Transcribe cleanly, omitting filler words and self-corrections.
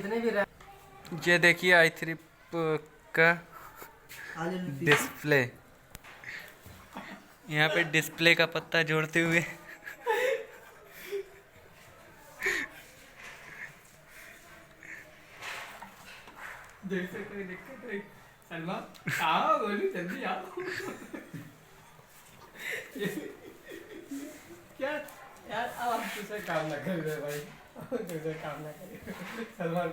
जितने भी रहे। ये देखिए i3 का डिस्प्ले, यहाँ पे डिस्प्ले का पत्ता जोड़ते हुए देख से कोई दिक्कत नहीं। सलमान आओ, बोली जल्दी आओ। क्या यार, अब हम तुझसे काम ना कर रहे भाई, तुझसे काम ना करें सलमान।